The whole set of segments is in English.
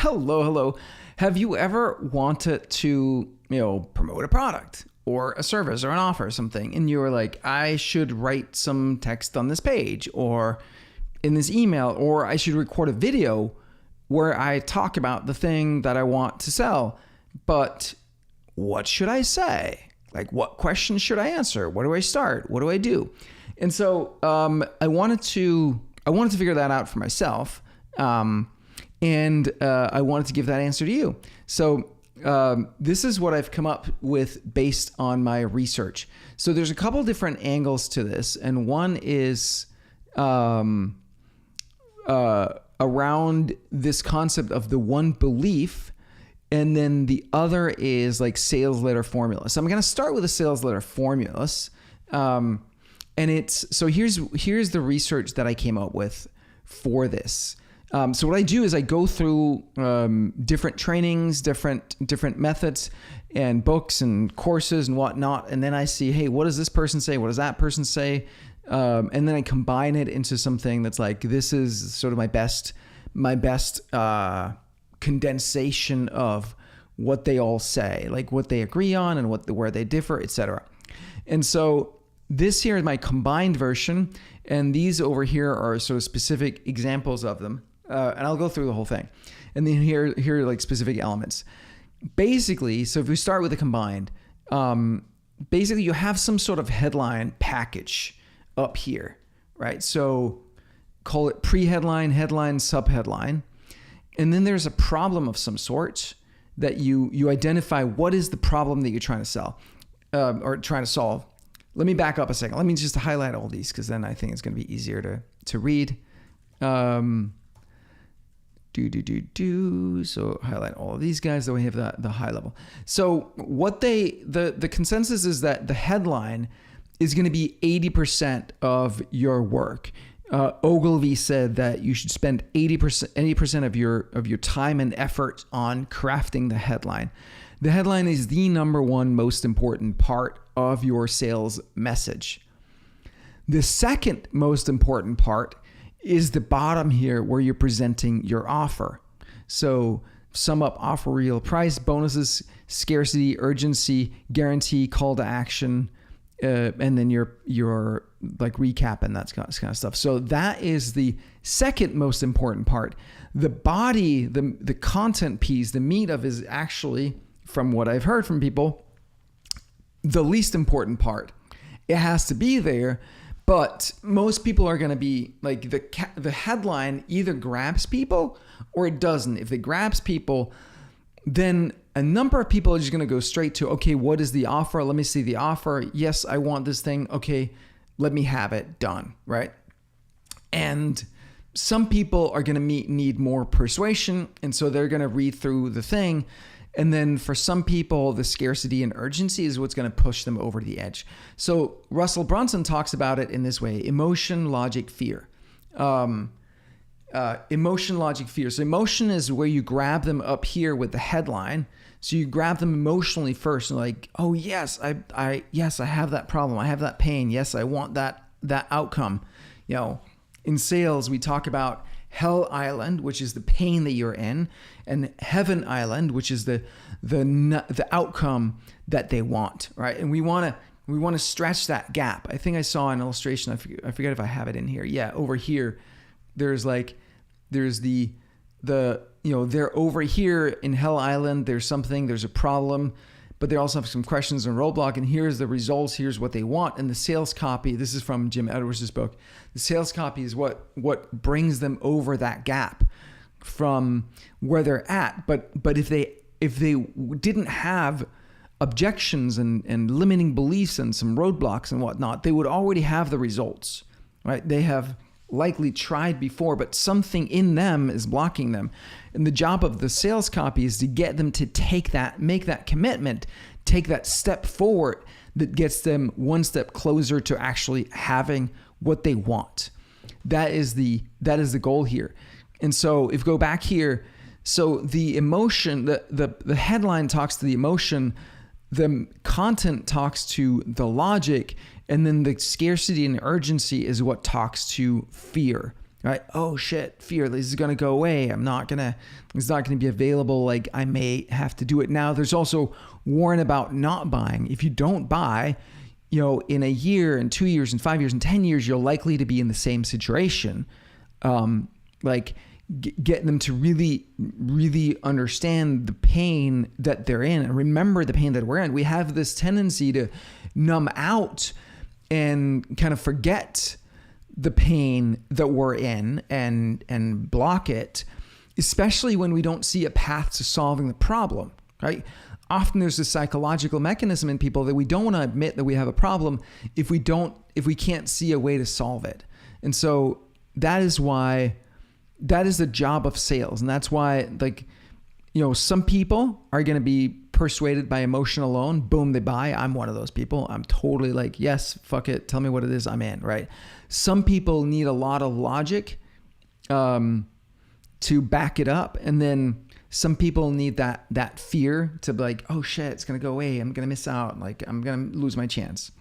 Hello. Have you ever wanted to, promote a product or a service or an offer or something, and you were like, I should write some text on this page or in this email, or I should record a video where I talk about the thing that I want to sell, but what should I say? Like, what questions should I answer? Where do I start? What do I do? And so I wanted to figure that out for myself. And I wanted to give that answer to you. So this is what I've come up with based on my research. So there's a couple different angles to this. And one is around this concept of the one belief. And then the other is like sales letter formulas. So I'm going to start with the sales letter formulas. And so here's the research that I came up with for this. So what I do is I go through different trainings, different methods and books and courses and whatnot. And then I see, hey, what does this person say? What does that person say? And then I combine it into something that's like, this is sort of my best condensation of what they all say, like what they agree on and where they differ, etc. And so this here is my combined version. And these over here are sort of specific examples of them. And I'll go through the whole thing. And then here are like specific elements. Basically, so if we start with the combined, basically you have some sort of headline package up here, right? So call it pre-headline, headline, sub-headline. And then there's a problem of some sort that you identify what is the problem that you're trying to sell or trying to solve. Let me back up a second. Let me just highlight all these because then I think it's going to be easier to read. So highlight all of these guys, so we have the high level. So what the consensus is that the headline is going to be 80% of your work. Ogilvy said that you should spend 80% of your time and effort on crafting the headline. The headline is the number one most important part of your sales message. The second most important part is the bottom here where you're presenting your offer. So sum up offer, real price, bonuses, scarcity, urgency, guarantee, call to action, and then your like recap and that kind of stuff. So that is the second most important part. The body, the content piece, the meat of is actually, from what I've heard from people, the least important part. It has to be there, but most people are going to be like the headline either grabs people or it doesn't. If it grabs people, then a number of people are just going to go straight to, okay, what is the offer? Let me see the offer. Yes, I want this thing. Okay, let me have it done, right? And some people are going to need more persuasion, and so they're going to read through the thing. And then for some people, the scarcity and urgency is what's going to push them over the edge. So Russell Brunson talks about it in this way: emotion, logic, fear. Emotion, logic, fear. So emotion is where you grab them up here with the headline. So you grab them emotionally first, and like, oh yes, I have that problem. I have that pain. Yes, I want that outcome. In sales, we talk about Hell Island, which is the pain that you're in, and Heaven Island, which is the outcome that they want, right? And we want to stretch that gap. I think I saw an illustration. I forget if I have it in here. Yeah, over here, there's the they're over here in Hell Island. There's a problem, but they also have some questions and roadblock. And here's the results. Here's what they want. And the sales copy. This is from Jim Edwards' book. The sales copy is what brings them over that gap from where they're at. But if they didn't have objections and limiting beliefs and some roadblocks and whatnot, they would already have the results, right? They have likely tried before, but something in them is blocking them. And the job of the sales copy is to get them to make that commitment, take that step forward that gets them one step closer to actually having what they want. That is the goal here. And so if we go back here, so the emotion, the headline talks to the emotion, the content talks to the logic, and then the scarcity and urgency is what talks to fear. right? Oh shit, fear, this is going to go away. it's not going to be available. Like I may have to do it now. There's also warn about not buying. If you don't buy, in a year and 2 years and 5 years and 10 years, you're likely to be in the same situation. Get them to really, really understand the pain that they're in and remember the pain that we're in. We have this tendency to numb out and kind of forget the pain that we're in and block it, especially when we don't see a path to solving the problem, right? Often there's a psychological mechanism in people that we don't want to admit that we have a problem if we can't see a way to solve it. And so that is the job of sales. And that's why, some people are going to be persuaded by emotion alone. Boom, they buy. I'm one of those people. I'm totally like, yes, fuck it. Tell me what it is. I'm in, right? Some people need a lot of logic to back it up. And then some people need that fear to be like, oh shit, it's going to go away. I'm going to miss out. Like I'm going to lose my chance.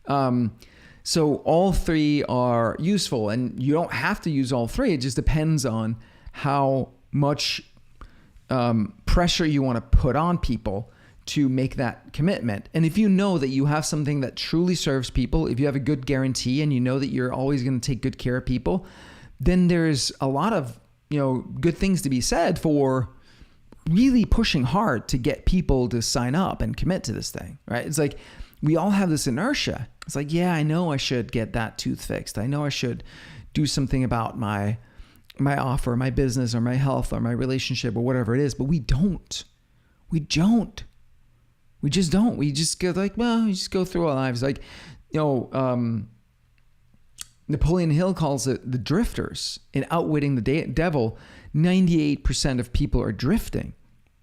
So all three are useful, and you don't have to use all three. It just depends on how much pressure you want to put on people to make that commitment. And if you know that you have something that truly serves people, if you have a good guarantee and you know that you're always going to take good care of people, then there's a lot of, good things to be said for really pushing hard to get people to sign up and commit to this thing, right? It's like we all have this inertia. It's like, yeah, I know I should get that tooth fixed. I know I should do something about my offer, my business, or my health, or my relationship, or whatever it is. But we don't. We just don't. We just go like, well, we just go through our lives. Like, Napoleon Hill calls it the drifters. In Outwitting the Devil, 98% of people are drifting.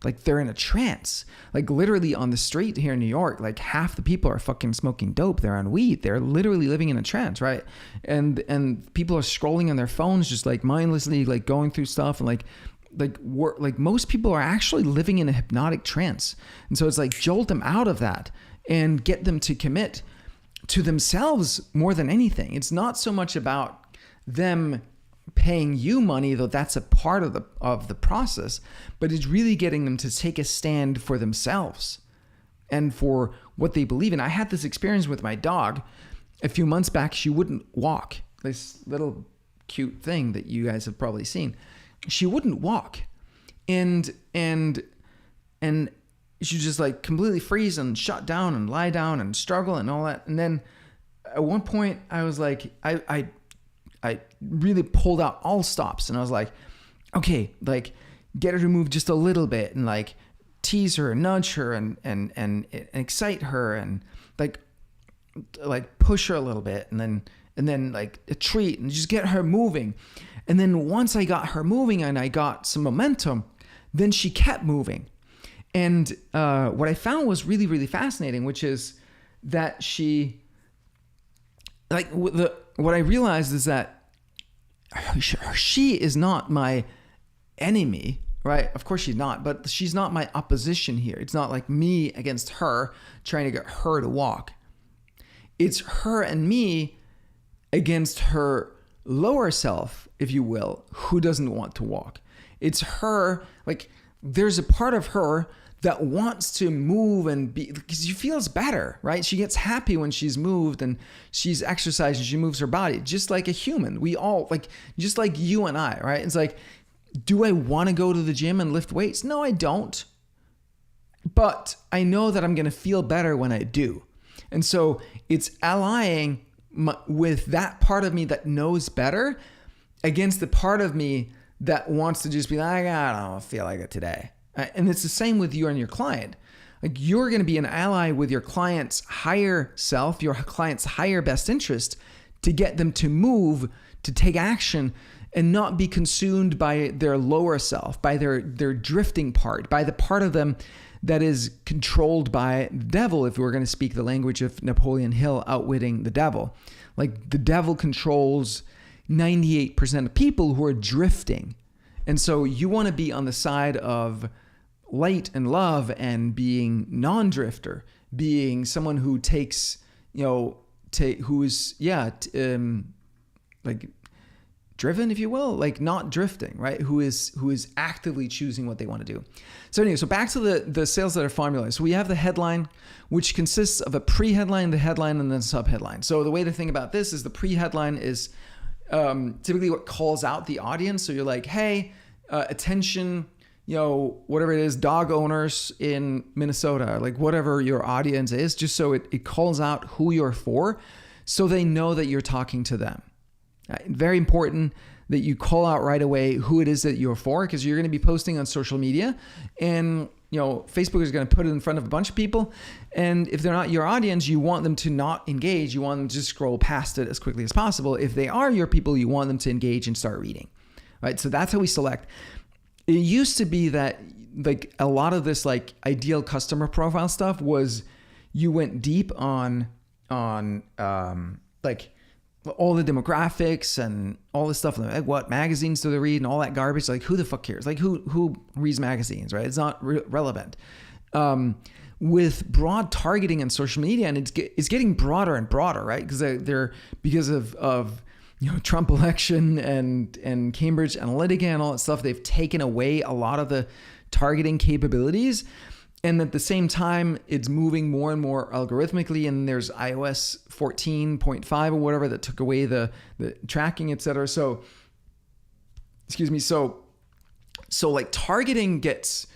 Like they're in a trance. Like literally on the street here in New York, like half the people are fucking smoking dope. They're on weed. They're literally living in a trance, right? And people are scrolling on their phones, just like mindlessly, like going through stuff, and like most people are actually living in a hypnotic trance. And so it's like jolt them out of that and get them to commit to themselves more than anything. It's not so much about them paying you money, though that's a part of the process, but it's really getting them to take a stand for themselves and for what they believe in. I had this experience with my dog a few months back. She wouldn't walk. This little cute thing that you guys have probably seen. She wouldn't walk, and she just like completely freeze and shut down and lie down and struggle and all that. And then at one point I was like, I really pulled out all stops, and I was like, okay, like get her to move just a little bit, and like tease her and nudge her and excite her, and like push her a little bit, and then like a treat, and just get her moving. And then once I got her moving and I got some momentum, then she kept moving. And what I found was really, really fascinating, which is that she, like, what I realized is that she is not my enemy, right? Of course she's not, but she's not my opposition here. It's not like me against her trying to get her to walk. It's her and me against her lower self, if you will, who doesn't want to walk. It's her, like, there's a part of her that wants to move and be, because she feels better, right? She gets happy when she's moved and she's exercised and she moves her body, just like a human. We all, like, just like you and I, right? It's like, do I want to go to the gym and lift weights? No, I don't. But I know that I'm going to feel better when I do. And so it's allying with that part of me that knows better against the part of me that wants to just be like, I don't feel like it today. And it's the same with you and your client. Like, you're going to be an ally with your client's higher self, your client's higher best interest, to get them to move, to take action, and not be consumed by their lower self, by their drifting part, by the part of them that is controlled by the devil, if we're going to speak the language of Napoleon Hill, Outwitting the Devil. Like, the devil controls 98% of people who are drifting. And so you want to be on the side of light and love and being non-drifter, being someone who takes, who is, like, driven, if you will, like not drifting, right? Who is actively choosing what they want to do. So anyway, so back to the sales letter formula. So we have the headline, which consists of a pre-headline, the headline, and then sub-headline. So the way to think about this is the pre-headline is typically what calls out the audience. So you're like, hey, attention, whatever it is, dog owners in Minnesota, like whatever your audience is, just so it calls out who you're for, so they know that you're talking to them. Very important that you call out right away who it is that you're for, because you're going to be posting on social media, and Facebook is going to put it in front of a bunch of people. And if they're not your audience, you want them to not engage. You want them to just scroll past it as quickly as possible. If they are your people, you want them to engage and start reading, right? So that's how we select. It used to be that like a lot of this like ideal customer profile stuff was you went deep on like all the demographics and all this stuff, like what magazines do they read and all that garbage. Like who the fuck cares? Like who reads magazines, right? It's not relevant. With broad targeting and social media, and it's getting broader and broader, right? Because of Trump election and Cambridge Analytica and all that stuff, they've taken away a lot of the targeting capabilities. And at the same time, it's moving more and more algorithmically, and there's iOS 14.5 or whatever that took away the tracking, et cetera. So like targeting gets,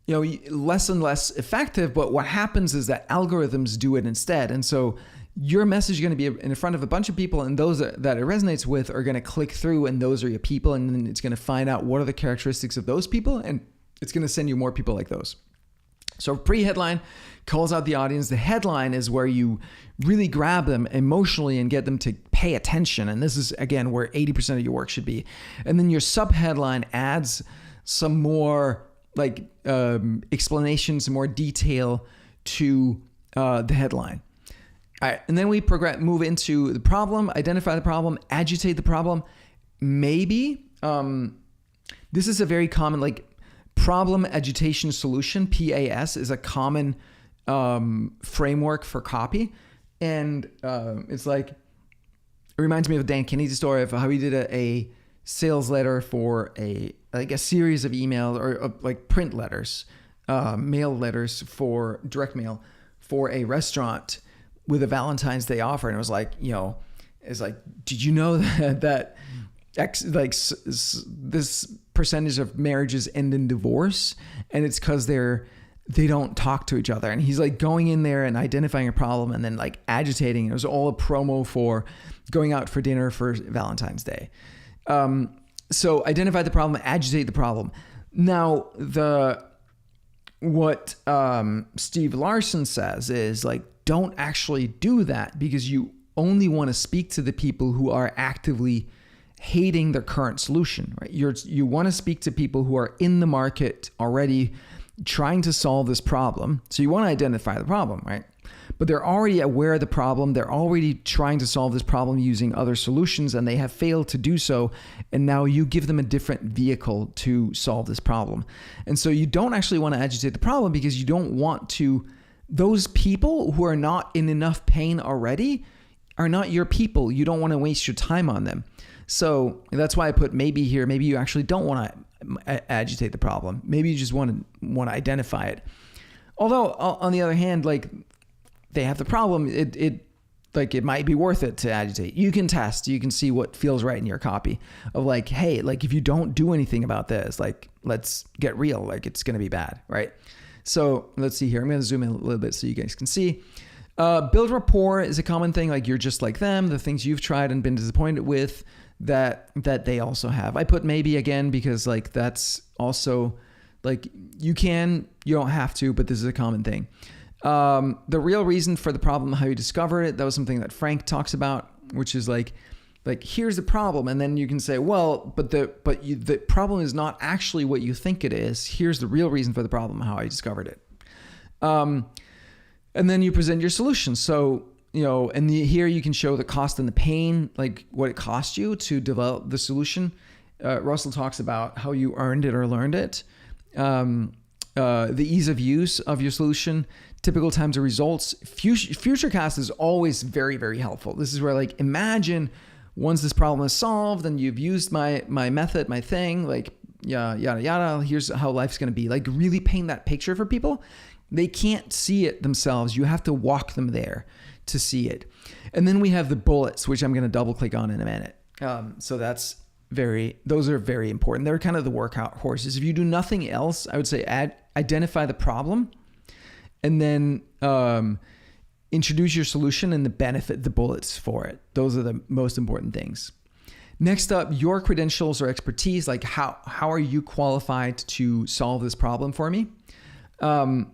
less and less effective, but what happens is that algorithms do it instead. And so your message is going to be in front of a bunch of people, and those that it resonates with are going to click through, and those are your people. And then it's going to find out what are the characteristics of those people, and it's going to send you more people like those. So pre-headline calls out the audience. The headline is where you really grab them emotionally and get them to pay attention. And this is, again, where 80% of your work should be. And then your sub-headline adds some more like explanations, some more detail to the headline. All right, and then we move into the problem, identify the problem, agitate the problem. Maybe this is a very common, like problem, agitation, solution, PAS is a common framework for copy. And it's like, it reminds me of Dan Kennedy's story of how he did a sales letter for a series of emails or like print letters, mail letters for direct mail for a restaurant with a Valentine's Day offer. And it was like, it's like, did you know that this percentage of marriages end in divorce? And it's because they don't talk to each other. And he's like going in there and identifying a problem and then like agitating. It was all a promo for going out for dinner for Valentine's Day. So identify the problem, agitate the problem. Now, what Steve Larsen says is like, don't actually do that, because you only want to speak to the people who are actively hating their current solution, right? You want to speak to people who are in the market already trying to solve this problem. So you want to identify the problem, right? But they're already aware of the problem. They're already trying to solve this problem using other solutions, and they have failed to do so. And now you give them a different vehicle to solve this problem. And so you don't actually want to agitate the problem, because you don't want to, those people who are not in enough pain already are not your people. You don't want to waste your time on them. So that's why I put maybe here. Maybe you actually don't want to agitate the problem. Maybe you just want to identify it. Although on the other hand, like they have the problem, it might be worth it to agitate. You can test, you can see what feels right in your copy of like, hey, like if you don't do anything about this, like let's get real, like it's going to be bad, right? So let's see here. I'm going to zoom in a little bit so you guys can see. Build rapport is a common thing. Like you're just like them, the things you've tried and been disappointed with that they also have. I put maybe again, because like that's also like you don't have to, but this is a common thing. The real reason for the problem, how you discover it, that was something that Frank talks about, which is like here's the problem, and then you can say, well, but the problem is not actually what you think it is. Here's the real reason for the problem, how I discovered it. And then you present your solution. So here you can show the cost and the pain, like what it cost you to develop the solution. Russell talks about how you earned it or learned it. The ease of use of your solution, typical times of results. Futurecast is always very, very helpful. This is where like, imagine once this problem is solved and you've used my method, my thing, like yada yada, here's how life's going to be. Like really paint that picture for people. They can't see it themselves. You have to walk them there to see it. And then we have the bullets, which I'm going to double click on in a minute. So those are very important. They're kind of the workout horses. If you do nothing else, I would say identify the problem and then introduce your solution and the bullets for it. Those are the most important things. Next up, your credentials or expertise, like how are you qualified to solve this problem for me? And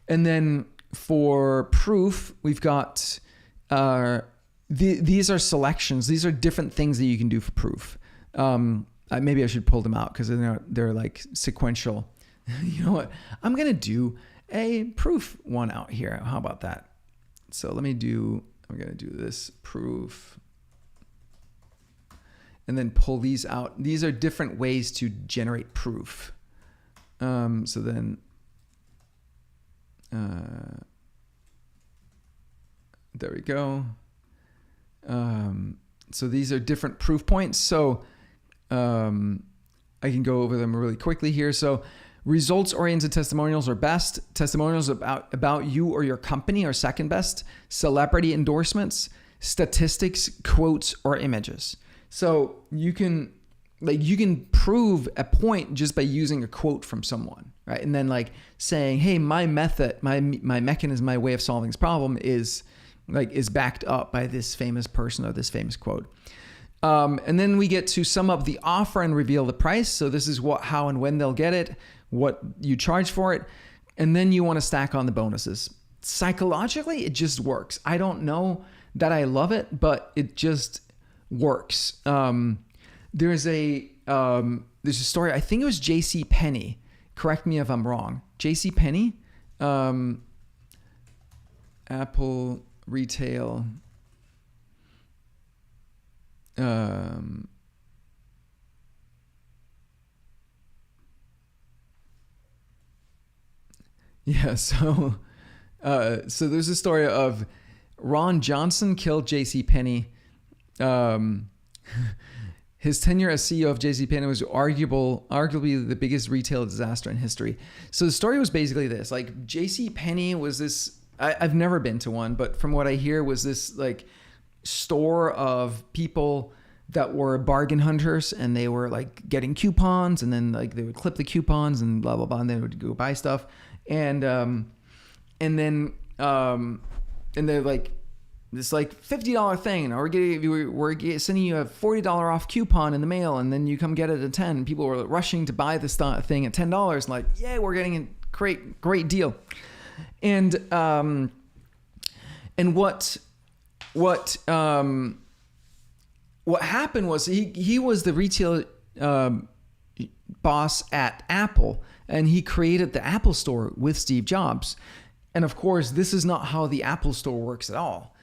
then for proof, we've got, these are selections. These are different things that you can do for proof. Maybe I should pull them out because they're like sequential. You know what? I'm going to do a proof one out here. How about that? So I'm going to do this proof and then pull these out. These are different ways to generate proof. So then, there we go. So these are different proof points. So I can go over them really quickly here. So results-oriented testimonials are best. Testimonials about you or your company are second best. Celebrity endorsements, statistics, quotes, or images. So you can prove a point just by using a quote from someone, right? And then like saying, hey, my method, my mechanism, my way of solving this problem is backed up by this famous person or this famous quote. And then we get to sum up the offer and reveal the price. So this is what, how, and when they'll get it, what you charge for it. And then you want to stack on the bonuses. Psychologically, it just works. I don't know that I love it, but it just works. There's a story, I think it was J.C. Penney. Correct me if I'm wrong. J.C. Penney, Apple retail, so there's a story of Ron Johnson killed J.C. Penney. His tenure as CEO of J.C. Penney was arguably the biggest retail disaster in history. So the story was basically this: like J.C. Penney was this. I've never been to one, but from what I hear, was this like store of people that were bargain hunters, and they were like getting coupons, and then like they would clip the coupons and blah blah blah, and they would go buy stuff, and they're like this like $50 thing, or we're sending you a $40 off coupon in the mail, and then you come get it at 10. People were rushing to buy this thing at $10, like, yeah, we're getting a great deal. And what happened was he was the retail boss at Apple, and he created the Apple Store with Steve Jobs. And of course, this is not how the Apple Store works at all.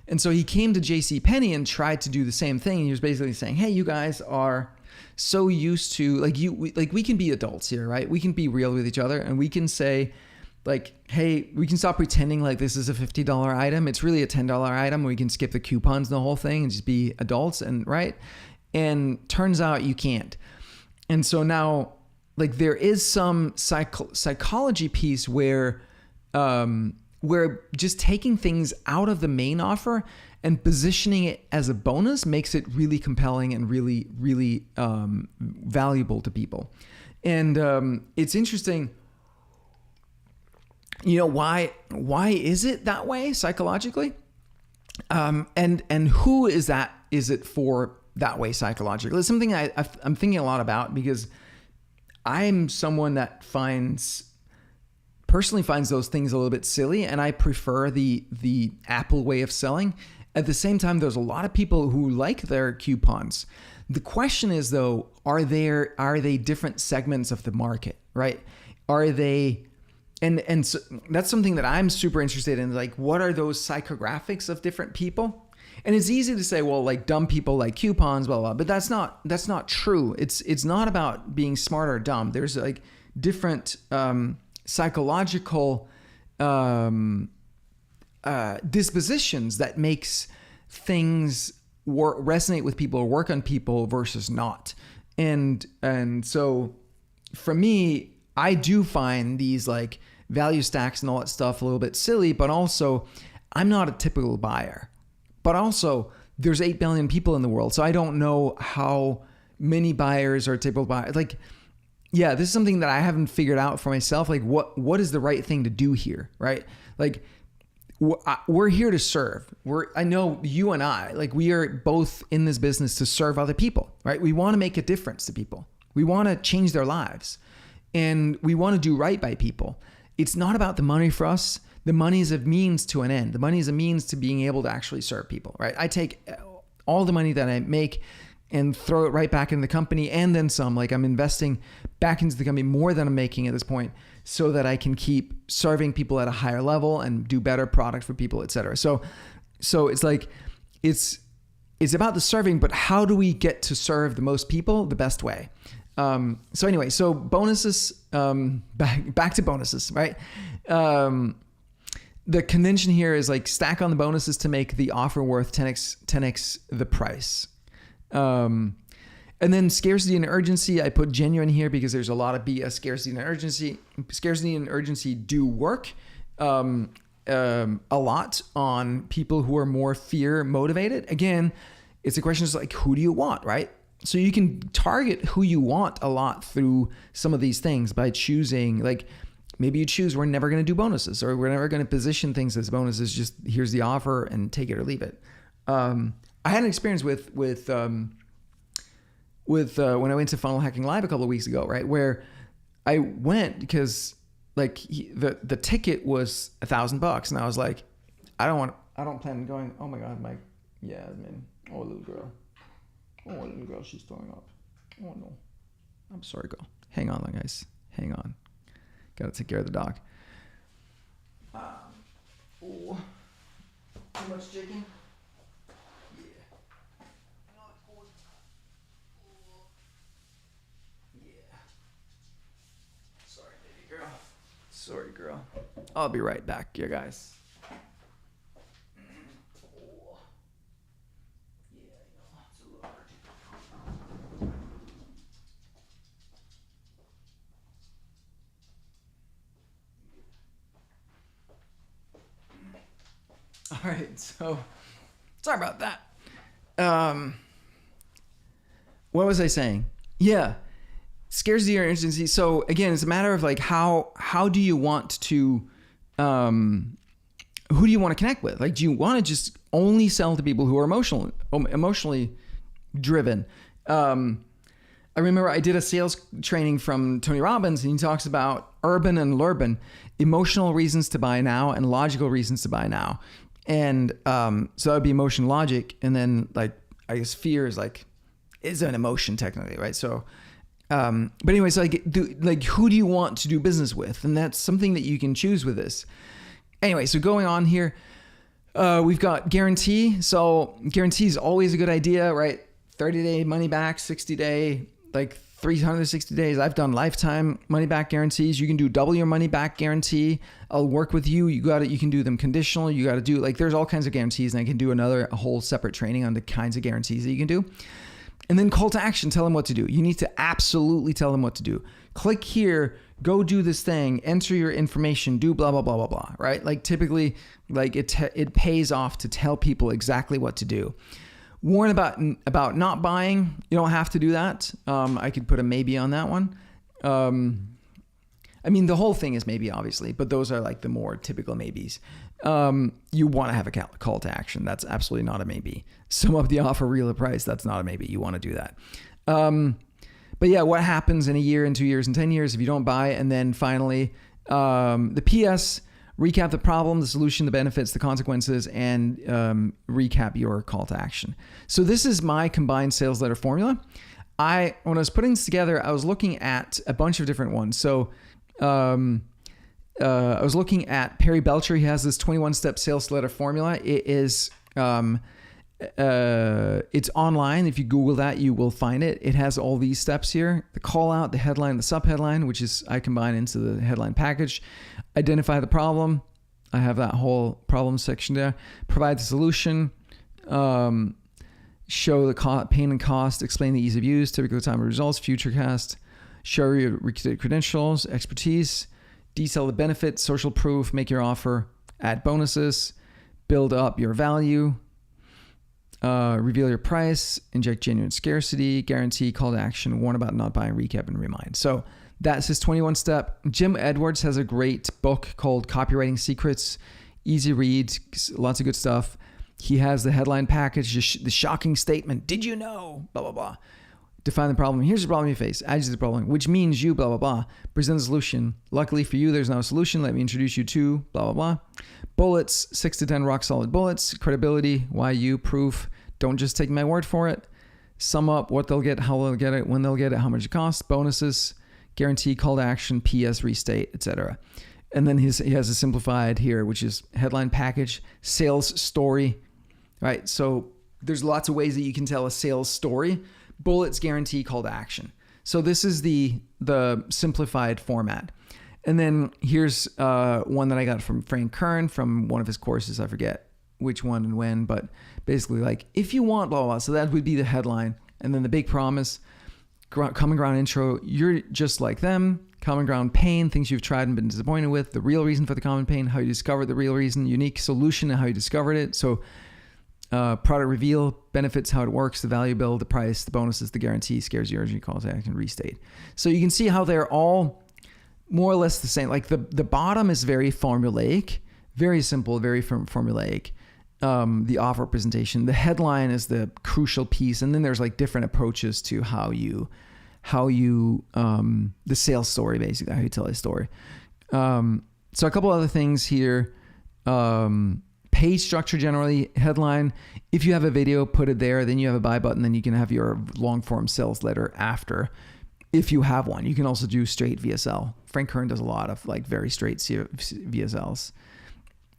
And so he came to J.C. Penney and tried to do the same thing. He was basically saying, hey, you guys are so used to, we can be adults here, right? We can be real with each other, and we can say, like, hey, we can stop pretending like this is a $50 item. It's really a $10 item. We can skip the coupons and the whole thing and just be adults, and right? And turns out you can't. And so now, like, there is some psychology piece where just taking things out of the main offer and positioning it as a bonus makes it really compelling and really, really valuable to people. And it's interesting, you know, why is it that way psychologically? And who is it for that way psychologically? It's something I'm thinking a lot about, because I'm someone that personally finds those things a little bit silly, and I prefer the Apple way of selling. At the same time, there's a lot of people who like their coupons. The question is, though, are they different segments of the market, right? Are they, and so that's something that I'm super interested in. Like, what are those psychographics of different people? And it's easy to say, well, like, dumb people like coupons, blah, blah, but that's not true. It's not about being smart or dumb. There's like different psychological dispositions that makes things resonate with people or work on people versus not. And so for me, I do find these like value stacks and all that stuff a little bit silly, but also I'm not a typical buyer. But also there's 8 billion people in the world, so I don't know how many buyers are typical buyers. Like, yeah, this is something that I haven't figured out for myself. Like, what is the right thing to do here, right? Like, we're here to serve. I know you and I, like, we are both in this business to serve other people, right? We want to make a difference to people. We want to change their lives, and we want to do right by people. It's not about the money for us. The money is a means to an end. The money is a means to being able to actually serve people, right? I take all the money that I make and throw it right back in the company and then some. Like, I'm investing back into the company more than I'm making at this point so that I can keep serving people at a higher level and do better product for people, et cetera. So it's like, it's about the serving, but how do we get to serve the most people the best way? So anyway, so bonuses, back to bonuses, right? The convention here is like stack on the bonuses to make the offer worth 10x the price. And then scarcity and urgency, I put genuine here because there's a lot of BS. Scarcity and urgency. Scarcity and urgency do work a lot on people who are more fear motivated. Again, it's a question of like, who do you want, right? So you can target who you want a lot through some of these things by choosing, like, maybe you choose, we're never going to do bonuses, or we're never going to position things as bonuses. Just here's the offer and take it or leave it. I had an experience with when I went to Funnel Hacking Live a couple of weeks ago, right? Where I went because like the ticket was $1,000, and I was like, I don't plan on going. Oh my God, Mike. Yeah, man. Oh, little girl. She's throwing up. Oh no. I'm sorry, girl. Hang on, guys. Hang on. Got to take care of the dog. Oh. Too much chicken? Yeah. Not good. Oh. Yeah. Sorry, baby girl. Sorry, girl. I'll be right back, you guys. Oh. Yeah, it's a little All right, so sorry about that. What was I saying? Yeah, scarcity or urgency. So again, it's a matter of like how do you want to, who do you want to connect with? Like, do you want to just only sell to people who are emotionally driven? I remember I did a sales training from Tony Robbins, and he talks about urban and lurban, emotional reasons to buy now and logical reasons to buy now. And so that would be emotion, logic, and then like I guess fear is an emotion technically, right? So, but anyway, so who do you want to do business with? And that's something that you can choose with this. Anyway, so going on here, we've got guarantee. So guarantee is always a good idea, right? 30-day money back, 60-day, like 360 days. I've done lifetime money back guarantees. You can do double your money back guarantee. I'll work with you. You can do them conditional. You got to do like, there's all kinds of guarantees, and I can do a whole separate training on the kinds of guarantees that you can do. And then call to action, tell them what to do. You need to absolutely tell them what to do. Click here, go do this thing, enter your information, do blah, blah, blah, blah, blah, right? Like typically like it pays off to tell people exactly what to do. Warn about not buying. You don't have to do that. I could put a maybe on that one. I mean, the whole thing is maybe, obviously, but those are like the more typical maybes. You want to have a call to action. That's absolutely not a maybe. Sum up the offer, real the price. That's not a maybe. You want to do that. But yeah, what happens in a year, in 2 years, in 10 years if you don't buy? And then finally, the PS, recap the problem, the solution, the benefits, the consequences, and recap your call to action. So this is my combined sales letter formula. When I was putting this together, I was looking at a bunch of different ones. So I was looking at Perry Belcher. He has this 21-step sales letter formula. It is it's online. If you Google that, you will find it. It has all these steps here: the call out, the headline, the subheadline, which is I combine into the headline package. Identify the problem. I have that whole problem section there. Provide the solution. show the pain and cost, explain the ease of use, typical time of results, future cast, show your credentials, expertise, detail the benefits, social proof, make your offer, add bonuses, build up your value, reveal your price, inject genuine scarcity, guarantee, call to action, warn about not buying, recap, and remind. So that's his 21 step. Jim Edwards has a great book called Copywriting Secrets. Easy read, lots of good stuff. He has the headline package, the shocking statement, did you know, blah, blah, blah. Define the problem. Here's the problem you face. Add to the problem, which means you, blah, blah, blah. Present the solution. Luckily for you, there's no solution. Let me introduce you to, blah, blah, blah. Bullets, 6 to 10 rock solid bullets. Credibility, why you, proof. Don't just take my word for it. Sum up what they'll get, how they'll get it, when they'll get it, how much it costs, bonuses, guarantee, call to action, PS, restate, etc. And then he has a simplified here, which is headline package, sales story, right? So there's lots of ways that you can tell a sales story. Bullets, guarantee, call to action. So this is the simplified format. And then here's one that I got from Frank Kern from one of his courses. I forget which one and when, but basically like, if you want blah, blah, blah. So that would be the headline. And then the big promise, common ground intro, you're just like them. Common ground pain, things you've tried and been disappointed with. The real reason for the common pain, how you discovered the real reason. Unique solution and how you discovered it. So product reveal, benefits, how it works, the value build, the price, the bonuses, the guarantee, scares you, urgent, call to action, restate. So you can see how they're all more or less the same. Like the bottom is very formulaic, very simple, very formulaic. The offer presentation, the headline is the crucial piece. And then there's like different approaches to how you the sales story, basically, how you tell a story. So a couple other things here. Page structure, generally, headline. If you have a video, put it there. Then you have a buy button. Then you can have your long form sales letter after. If you have one, you can also do straight VSL. Frank Kern does a lot of like very straight VSLs.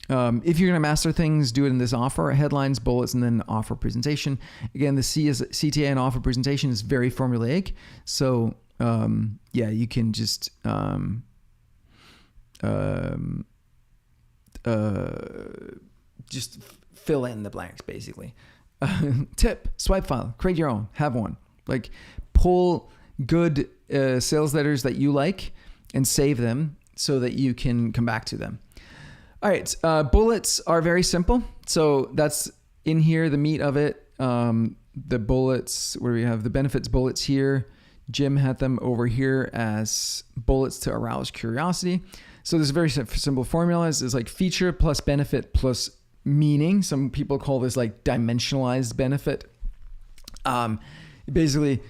If you're going to master things, do it in this offer, headlines, bullets, and then offer presentation. Again, the CTA and offer presentation is very formulaic. So, yeah, you can just, just fill in the blanks, basically. Tip, swipe file, create your own, have one. Like pull good sales letters that you like and save them so that you can come back to them. All right, bullets are very simple. So that's in here, the meat of it. The bullets, where we have the benefits bullets here. Jim had them over here as bullets to arouse curiosity. So there's a very simple formula. It's like feature plus benefit plus meaning. Some people call this like dimensionalized benefit. Basically,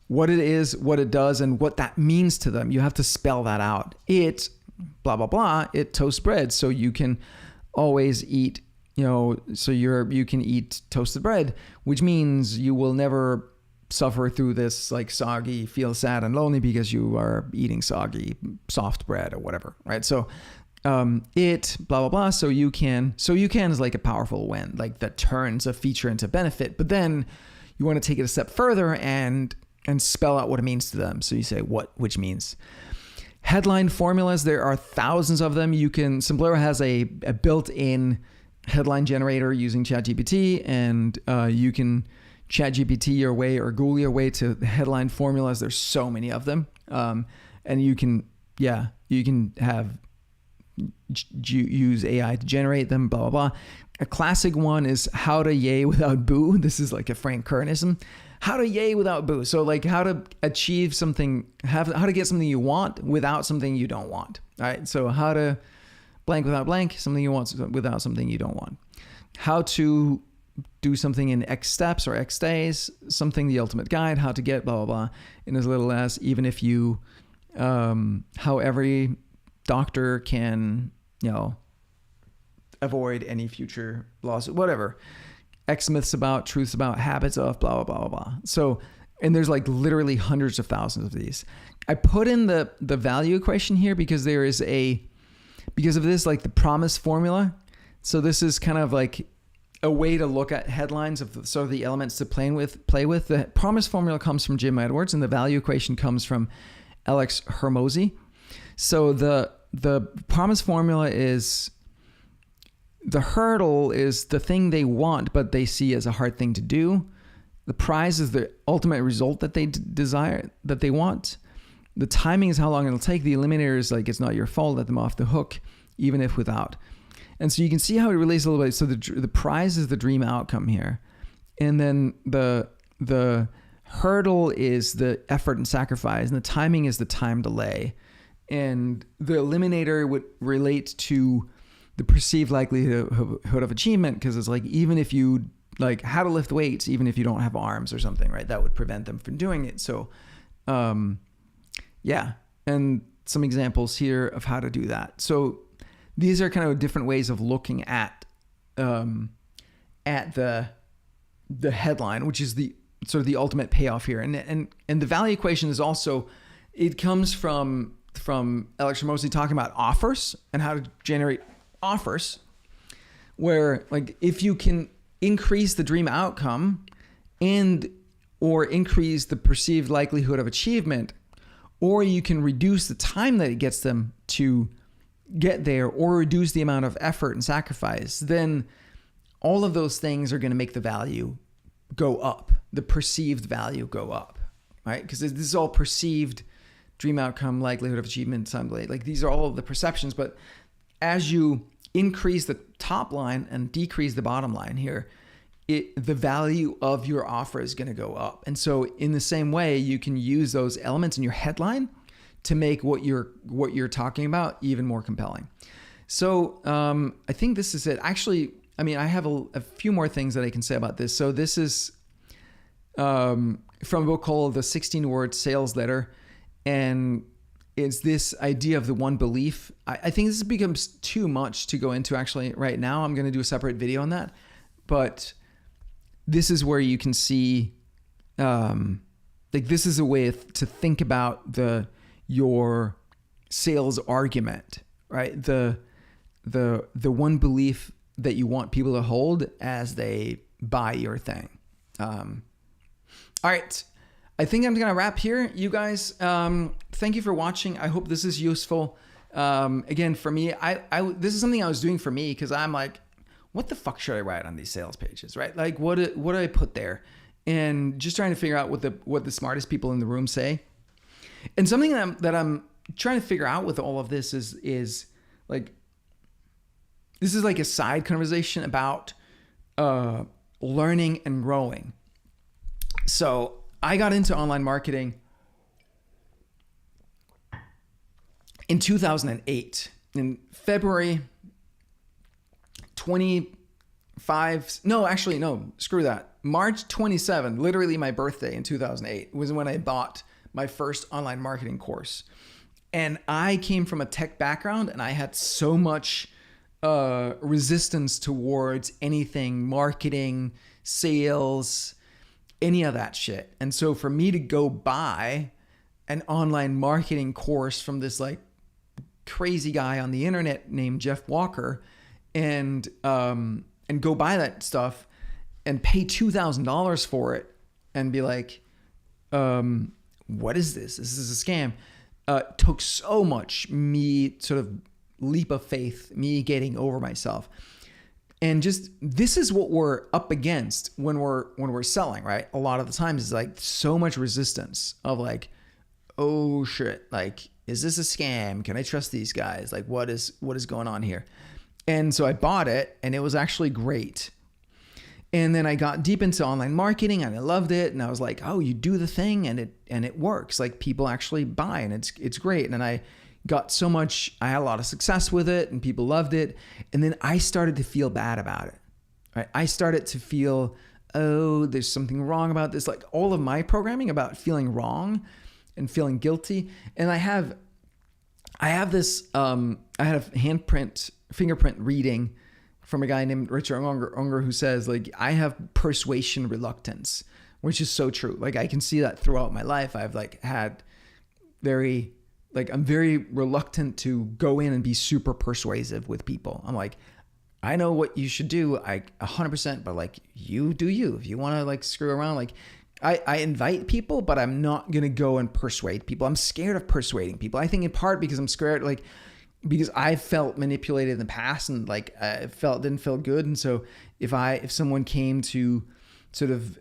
what it is, what it does, and what that means to them. You have to spell that out. It, blah, blah, blah, it toasts bread. So you can always eat, so you can eat toasted bread, which means you will never suffer through this like soggy, feel sad and lonely because you are eating soggy, soft bread or whatever, right? So it, blah, blah, blah. So you can is like a powerful when, like that turns a feature into benefit, but then you want to take it a step further and spell out what it means to them. So you say which means. Headline formulas, there are thousands of them. Simplera has a built-in headline generator using ChatGPT, and you can ChatGPT your way or Google your way to the headline formulas. There's so many of them. And you can use AI to generate them, blah, blah, blah. A classic one is how to yay without boo. This is like a Frank Kernism. How to yay without boo. So like how to achieve something, how to get something you want without something you don't want. All right. So how to blank without blank, something you want without something you don't want. How to do something in X steps or X days, something, the ultimate guide, how to get blah, blah, blah, in as little as, even if you, how every doctor can, avoid any future lawsuit, whatever. X myths about, truths about, habits of, blah, blah, blah, blah, blah. So, and there's like literally hundreds of thousands of these. I put in the value equation here because because of this, like the promise formula. So this is kind of like a way to look at headlines of sort of the elements to play with. The promise formula comes from Jim Edwards and the value equation comes from Alex Hormozi. So the promise formula is, the hurdle is the thing they want, but they see as a hard thing to do. The prize is the ultimate result that they desire, that they want. The timing is how long it'll take. The eliminator is like, it's not your fault. Let them off the hook, even if without. And so you can see how it relates a little bit. So the prize is the dream outcome here. And then the hurdle is the effort and sacrifice, and the timing is the time delay. And the eliminator would relate to the perceived likelihood of achievement, because it's like, even if you like how to lift weights, even if you don't have arms or something, right? That would prevent them from doing it. So, yeah. And some examples here of how to do that. So these are kind of different ways of looking at the headline, which is the sort of the ultimate payoff here. And the value equation is also, it comes from Alex Hormozi talking about offers and how to generate offers, where like if you can increase the dream outcome or increase the perceived likelihood of achievement, or you can reduce the time that it gets them to get there, or reduce the amount of effort and sacrifice, then all of those things are going to make the value go up, the perceived value go up, right? Because this is all perceived dream outcome, likelihood of achievement, time delay. Like these are all of the perceptions, but as you increase the top line and decrease the bottom line here, the value of your offer is going to go up. And so in the same way, you can use those elements in your headline to make what you're talking about even more compelling. So I think this is it. Actually, I mean, I have a few more things that I can say about this. So this is from a book called The 16-Word Sales Letter. And it's this idea of the one belief. I think this becomes too much to go into actually right now. I'm going to do a separate video on that. But this is where you can see, like this is a way to think about your sales argument, right? The one belief that you want people to hold as they buy your thing. All right. I think I'm going to wrap here. You guys, thank you for watching. I hope this is useful. Again, for me, this is something I was doing for me because I'm like, what the fuck should I write on these sales pages, right? Like, what do I put there? And just trying to figure out what the smartest people in the room say. And something that I'm trying to figure out with all of this is like, this is like a side conversation about learning and growing. So I got into online marketing in 2008, in February 25. No, actually, no, screw that. March 27, literally my birthday in 2008 was when I bought my first online marketing course. And I came from a tech background and I had so much resistance towards anything marketing, sales, any of that shit. And so for me to go buy an online marketing course from this like crazy guy on the internet named Jeff Walker and go buy that stuff and pay $2,000 for it and be like, what is this? This is a scam. Took so much me sort of leap of faith, me getting over myself. And just, this is what we're up against when we're selling, right? A lot of the times it's like so much resistance of like, oh shit, like, is this a scam? Can I trust these guys? Like, what is going on here? And so I bought it and it was actually great. And then I got deep into online marketing and I loved it. And I was like, oh, you do the thing and it works. Like people actually buy and it's great. And then I had a lot of success with it and people loved it. And then I started to feel bad about it, right? I started to feel, oh, there's something wrong about this. Like all of my programming about feeling wrong and feeling guilty. And I have this, I had a fingerprint reading from a guy named Richard Unger who says like, I have persuasion reluctance, which is so true. Like I can see that throughout my life. I've like had I'm very reluctant to go in and be super persuasive with people. I'm like, I know what you should do. 100%, but like you do you. If you want to like screw around, like I invite people, but I'm not going to go and persuade people. I'm scared of persuading people. I think in part because I'm scared, like, because I felt manipulated in the past and like didn't feel good. And so if someone came to sort of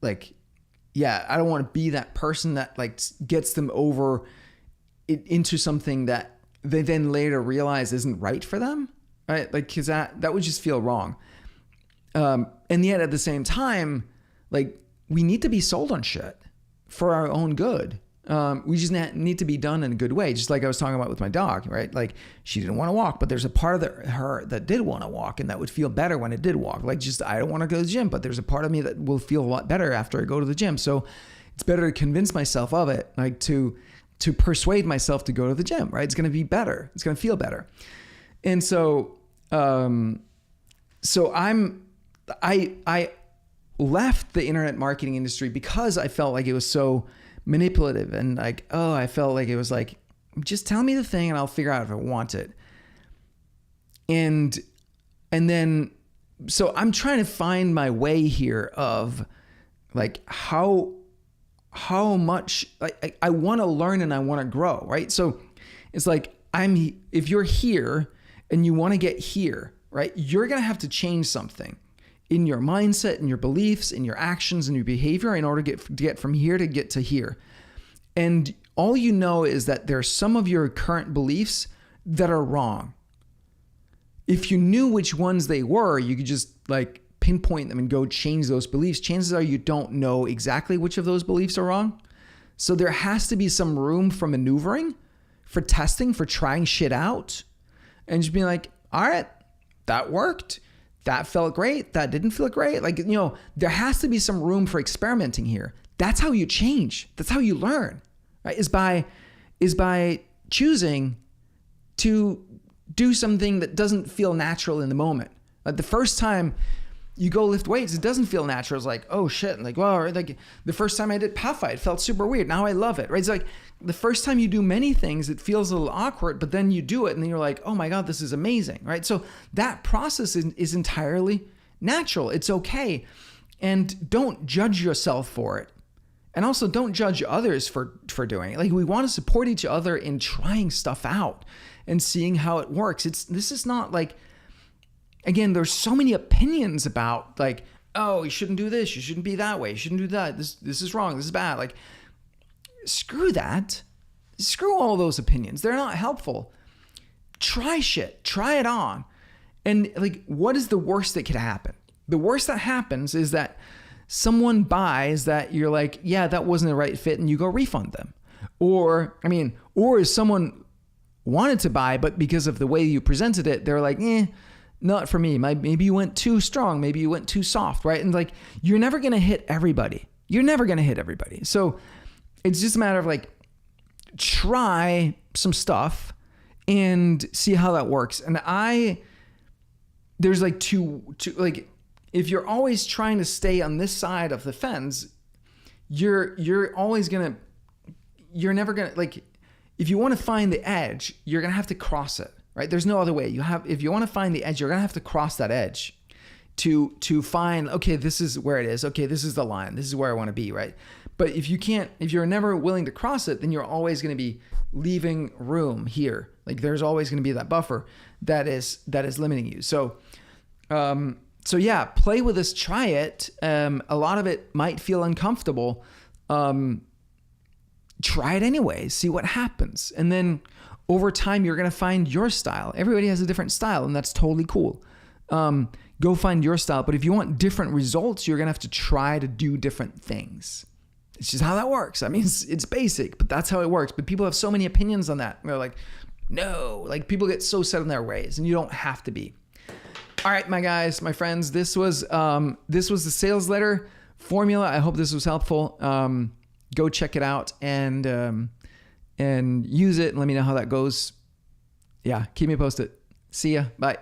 like, yeah, I don't want to be that person that like gets them over it into something that they then later realize isn't right for them. Right. Like, cause that would just feel wrong. And yet at the same time, like we need to be sold on shit for our own good. We just need to be done in a good way. Just like I was talking about with my dog, right? Like she didn't want to walk, but there's a part of her that did want to walk and that would feel better when it did walk. Like just, I don't want to go to the gym, but there's a part of me that will feel a lot better after I go to the gym. So it's better to convince myself of it, like to persuade myself to go to the gym, right? It's going to be better. It's going to feel better. And so, I left the internet marketing industry because I felt like it was so manipulative and like, oh, I felt like it was like, just tell me the thing and I'll figure out if I want it. And then, so I'm trying to find my way here of like how much like I want to learn and I want to grow, right? So it's like, if you're here and you want to get here, right? You're going to have to change something in your mindset, in your beliefs, in your actions, and your behavior in order to get from here to get to here. And all you know is that there's some of your current beliefs that are wrong. If you knew which ones they were, you could just like pinpoint them and go change those beliefs. Chances are you don't know exactly which of those beliefs are wrong. So there has to be some room for maneuvering, for testing, for trying shit out, and just being like, all right, that worked. That felt great. That didn't feel great. Like, there has to be some room for experimenting here. That's how you change. That's how you learn, right? Is by choosing to do something that doesn't feel natural in the moment. Like the first time you go lift weights, it doesn't feel natural. It's like, oh shit. Like, well, like the first time I did Path Fight, it felt super weird. Now I love it, right? It's like the first time you do many things, it feels a little awkward, but then you do it and then you're like, oh my God, this is amazing, right? So that process is entirely natural. It's okay. And don't judge yourself for it. And also don't judge others for doing it. Like we want to support each other in trying stuff out and seeing how it works. This is not like, again, there's so many opinions about like, oh, you shouldn't do this. You shouldn't be that way. You shouldn't do that. This is wrong. This is bad. Like, screw that. Screw all those opinions. They're not helpful. Try shit. Try it on. And like, what is the worst that could happen? The worst that happens is that someone buys that you're like, yeah, that wasn't the right fit, and you go refund them. Or if someone wanted to buy, but because of the way you presented it, they're like, not for me. Maybe you went too strong. Maybe you went too soft, right? And like, you're never going to hit everybody. So it's just a matter of like, try some stuff and see how that works. And there's like like, if you're always trying to stay on this side of the fence, you're never going to like, if you want to find the edge, you're going to have to cross it. Right? There's no other way. If you want to find the edge, you're going to have to cross that edge to find, okay, this is where it is. Okay, this is the line. This is where I want to be, right? But if you're never willing to cross it, then you're always going to be leaving room here. Like there's always going to be that buffer that is limiting you. So yeah, play with this, try it. A lot of it might feel uncomfortable. Try it anyway, see what happens. And then over time, you're going to find your style. Everybody has a different style, and that's totally cool. Go find your style. But if you want different results, you're going to have to try to do different things. It's just how that works. I mean, it's basic, but that's how it works. But people have so many opinions on that. They're like, no, like people get so set in their ways, and you don't have to be. All right, my guys, my friends, this was the sales letter formula. I hope this was helpful. Go check it out and use it and let me know how that goes. Yeah, keep me posted. See ya. Bye.